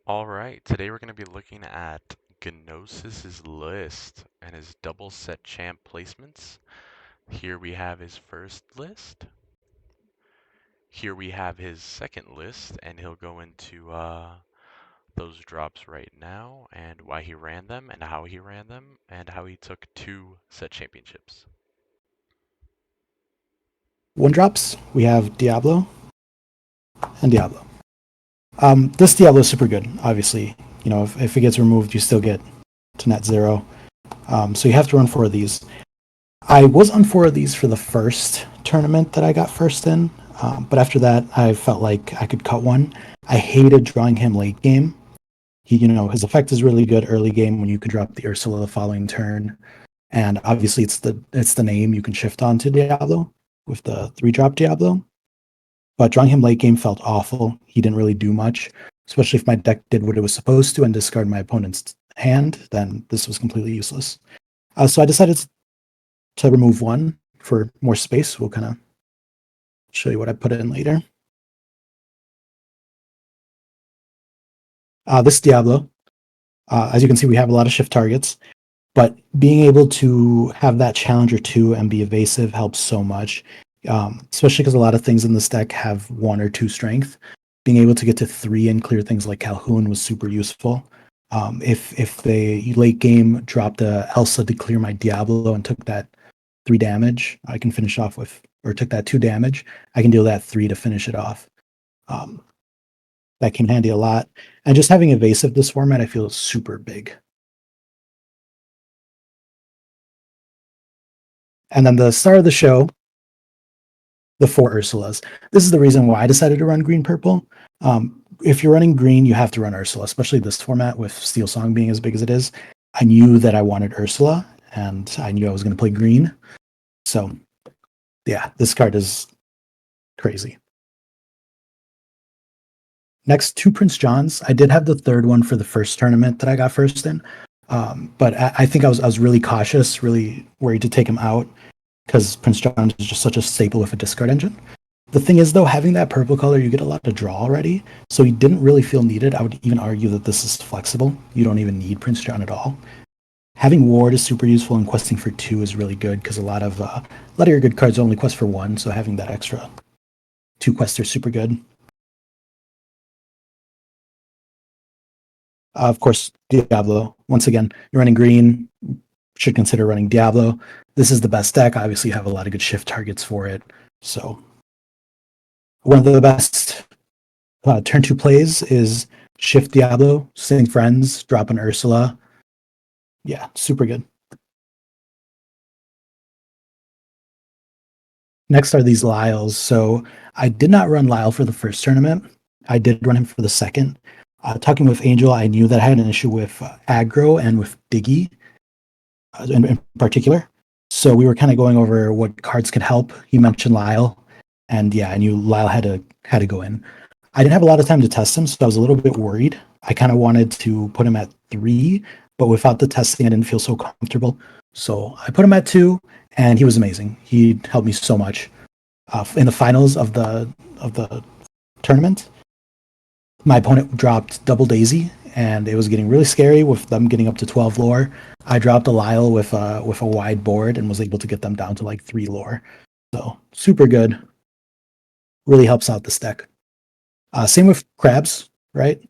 Alright, today we're going to be looking at Gnosis' list and his double set champ placements. Here we have his first list. Here we have his second list, and he'll go into those drops right now, and why he ran them, and how he ran them, and how he took 2 set championships. One drops, we have Diablo and Diablo. This Diablo is super good, obviously. You know, if it gets removed, you still get to net zero. So you have to run 4 of these. I was on 4 of these for the first tournament that I got first in, but after that, I felt like I could cut one. I hated drawing him late game. His effect is really good early game when you can drop the Ursula the following turn, and obviously it's the name you can shift on to Diablo with the 3-drop Diablo. But drawing him late game felt awful. He didn't really do much, especially if my deck did what it was supposed to and discard my opponent's hand, then this was completely useless. So I decided to remove one for more space. We'll kind of show you what I put in later. This Diablo, as you can see, we have a lot of shift targets, but being able to have that challenger 2 and be evasive helps so much, especially because a lot of things in this deck have 1 or 2 strength. Being able to get to 3 and clear things like Calhoun was super useful. If they late game dropped a Elsa to clear my Diablo and took that 3 damage, I can finish off with, or took that 2 damage, I can deal that 3 to finish it off. That came handy a lot. And just having evasive this format, I feel is super big. And then the star of the show, the 4 Ursulas. This is the reason why I decided to run green-purple. If you're running green, you have to run Ursula, especially this format with Steel Song being as big as it is. I knew that I wanted Ursula, and I knew I was going to play green. So, yeah, this card is crazy. Next, 2 Prince Johns. I did have the 3rd one for the first tournament that I got first in, but I think I was really cautious, really worried to take him out, because Prince John is just such a staple with a discard engine. The thing is, though, having that purple color, you get a lot of draw already, so he didn't really feel needed. I would even argue that this is flexible. You don't even need Prince John at all. Having Ward is super useful, and questing for 2 is really good, because a lot of your good cards only quest for 1, so having that extra 2 quests are super good. Of course, Diablo. Once again, you're running green, should consider running Diablo. This is the best deck. Obviously, you have a lot of good shift targets for it. So, one of the best turn 2 plays is shift Diablo, sing friends, drop an Ursula. Yeah, super good. Next are these Lyles. So, I did not run Lyle for the first tournament. I did run him for the second. Talking with Angel, I knew that I had an issue with aggro and with Diggy in particular. So we were kind of going over what cards could help. He mentioned Lyle, and yeah, I knew Lyle had to go in. I didn't have a lot of time to test him, so I was a little bit worried. I kind of wanted to put him at 3, but without the testing, I didn't feel so comfortable. So I put him at 2, and he was amazing. He helped me so much in the finals of the tournament. My opponent dropped Double Daisy, and it was getting really scary with them getting up to 12 lore. I dropped a Lyle with a wide board and was able to get them down to like 3 lore. So super good. Really helps out this deck. Same with crabs, right?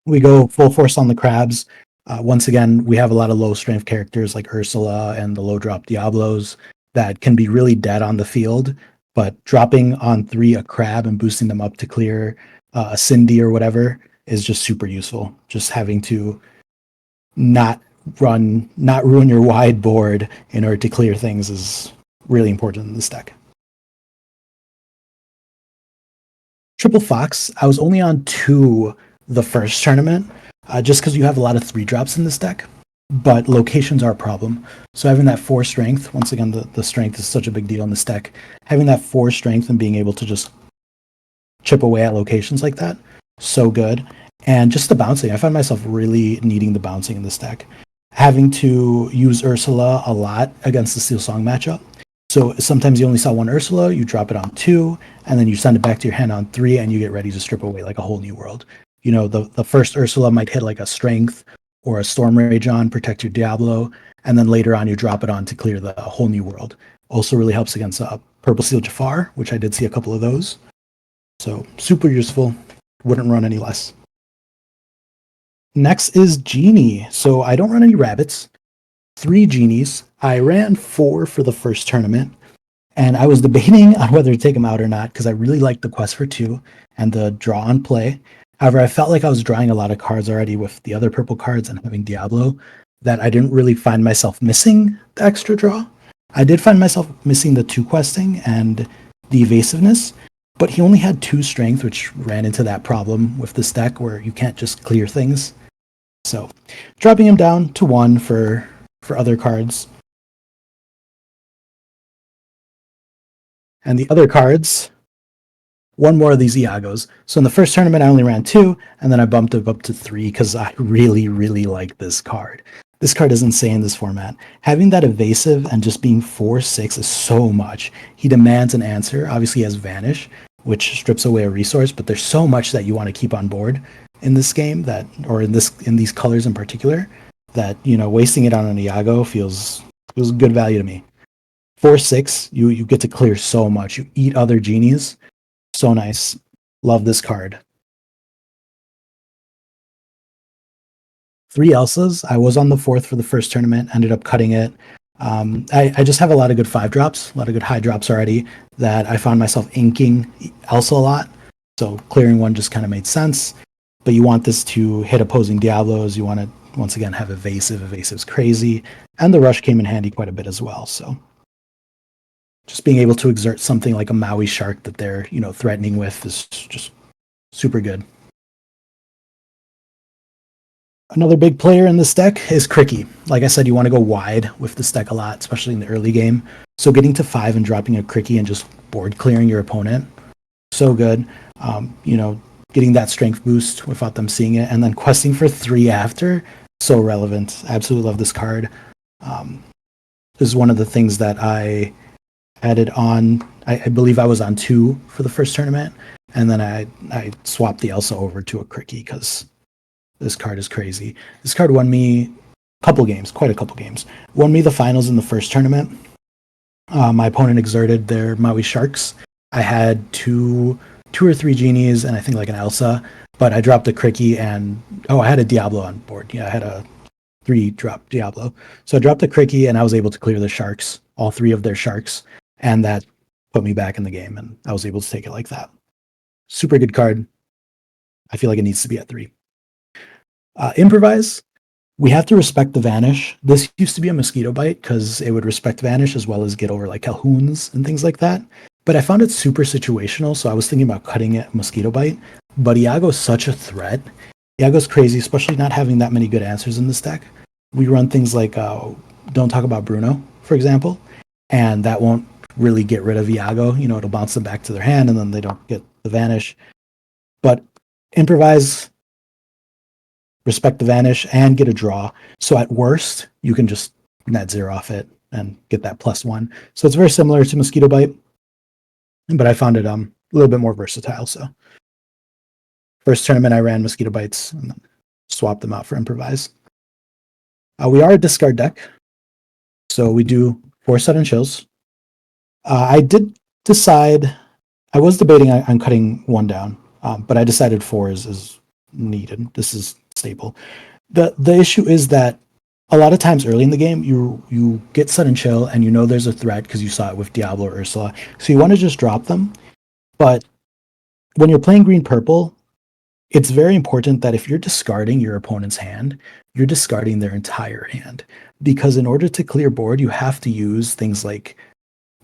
We go full force on the crabs. Once again, we have a lot of low strength characters like Ursula and the low drop Diablos that can be really dead on the field, but dropping on 3 a crab and boosting them up to clear a Cindy or whatever is just super useful. Just having to not ruin your wide board in order to clear things is really important in this deck. Triple Fox, I was only on 2 the first tournament, just because you have a lot of 3 drops in this deck, but locations are a problem. So having that 4 strength, once again, the strength is such a big deal in this deck. Having that 4 strength and being able to just chip away at locations like that, so good. And just the bouncing, I find myself really needing the bouncing in this deck. Having to use Ursula a lot against the Steel Song matchup. So sometimes you only saw 1 Ursula, you drop it on 2, and then you send it back to your hand on 3, and you get ready to strip away like a whole new world. The first Ursula might hit like a strength or a storm rage on, protect your Diablo, and then later on you drop it on to clear the whole new world. Also really helps against Purple Seal Jafar, which I did see a couple of those. So super useful. Wouldn't run any less. Next is Genie. So I don't run any rabbits. 3 genies. I ran 4 for the first tournament, and I was debating on whether to take them out or not because I really liked the quest for 2 and the draw on play. However, I felt like I was drawing a lot of cards already with the other purple cards and having Diablo that I didn't really find myself missing the extra draw. I did find myself missing the 2 questing and the evasiveness, but he only had 2 strength, which ran into that problem with this deck where you can't just clear things. So dropping him down to 1 for other cards. And the other cards, one more of these Iagos. So in the first tournament, I only ran 2, and then I bumped it up to 3 because I really, really like this card. This card is insane in this format. Having that evasive and just being 4/6 is so much. He demands an answer. Obviously, he has Vanish, which strips away a resource, but there's so much that you want to keep on board in this game or in these colors in particular, that wasting it on an Iago feels good value to me. 4/6, you get to clear so much. You eat other genies. So nice. Love this card. 3 Elsas. I was on the 4th for the first tournament, ended up cutting it. I just have a lot of good 5-drops, a lot of good high drops already that I found myself inking Elsa a lot. So clearing one just kind of made sense. But you want this to hit opposing Diablos. You want to, once again, have evasive. Evasive's crazy. And the rush came in handy quite a bit as well. So just being able to exert something like a Maui shark that they're, threatening with is just super good. Another big player in this deck is Cricky. Like I said, you want to go wide with this deck a lot, especially in the early game. So getting to 5 and dropping a Cricky and just board clearing your opponent, so good. Getting that strength boost without them seeing it, and then questing for 3 after, so relevant. Absolutely love this card. This is one of the things that I added on. I believe I was on 2 for the first tournament, and then I swapped the Elsa over to a Cricky because this card is crazy. This card won me quite a couple games. Won me the finals in the first tournament. My opponent exerted their Maui Sharks. I had two or 3 genies and I think like an Elsa, but I dropped a Cricky and I had a Diablo on board. Yeah, I had a 3-drop Diablo. So I dropped a Cricky and I was able to clear the Sharks, all 3 of their Sharks, and that put me back in the game and I was able to take it like that. Super good card. I feel like it needs to be at 3. Improvise. We have to respect the Vanish. This used to be a Mosquito Bite because it would respect Vanish as well as get over like Calhoun's and things like that. But I found it super situational, so I was thinking about cutting it Mosquito Bite. But Iago's such a threat. Iago's crazy, especially not having that many good answers in this deck. We run things like Don't Talk About Bruno, for example, and that won't really get rid of Iago. It'll bounce them back to their hand and then they don't get the Vanish. But Improvise, respect the Vanish, and get a draw. So at worst, you can just net 0 off it and get that +1. So it's very similar to Mosquito Bite, but I found it a little bit more versatile. So first tournament I ran Mosquito Bites and then swapped them out for Improvise. We are a discard deck, so we do 4 sudden chills. I did decide, I was debating on cutting 1 down, but I decided 4 is needed. This is stable. The issue is that a lot of times early in the game, you get sudden chill and there's a threat because you saw it with Diablo or Ursula. So you want to just drop them. But when you're playing green purple, it's very important that if you're discarding your opponent's hand, you're discarding their entire hand. Because in order to clear board, you have to use things like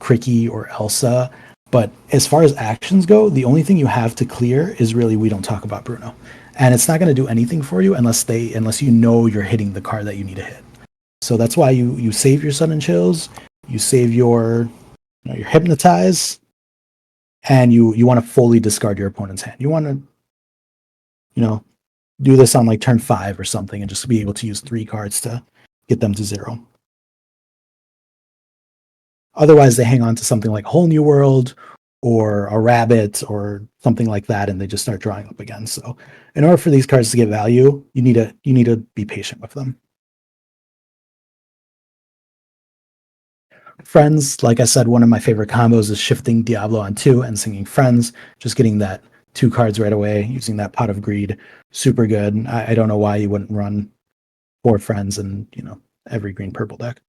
Cricky or Elsa. But as far as actions go, the only thing you have to clear is really We Don't Talk About Bruno. And it's not going to do anything for you unless you're hitting the card that you need to hit. So that's why you save your sudden chills, you save your hypnotize, and you want to fully discard your opponent's hand. You want to do this on like turn 5 or something and just be able to use 3 cards to get them to 0. Otherwise, they hang on to something like Whole New World or a rabbit or something like that, and they just start drawing up again. So in order for these cards to get value, you need to be patient with them. Friends, like I said, one of my favorite combos is shifting Diablo on two and singing Friends, just getting that two cards right away, using that Pot of Greed. Super good. I don't know why you wouldn't run four Friends and, every green purple deck.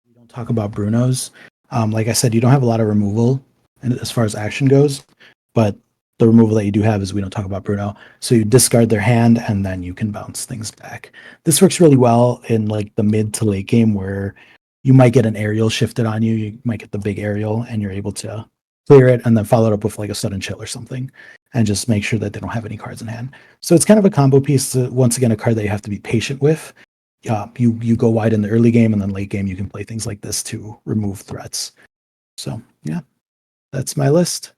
We don't talk about Brunos. Like I said, you don't have a lot of removal as far as action goes, but the removal that you do have is we don't talk about Bruno. So you discard their hand and then you can bounce things back. This works really well in like the mid to late game where you might get an aerial shifted on you. You might get the big aerial and you're able to clear it and then follow it up with like a sudden chill or something and just make sure that they don't have any cards in hand. So it's kind of a combo piece. Once again, a card that you have to be patient with. You go wide in the early game and then late game you can play things like this to remove threats. So yeah, that's my list.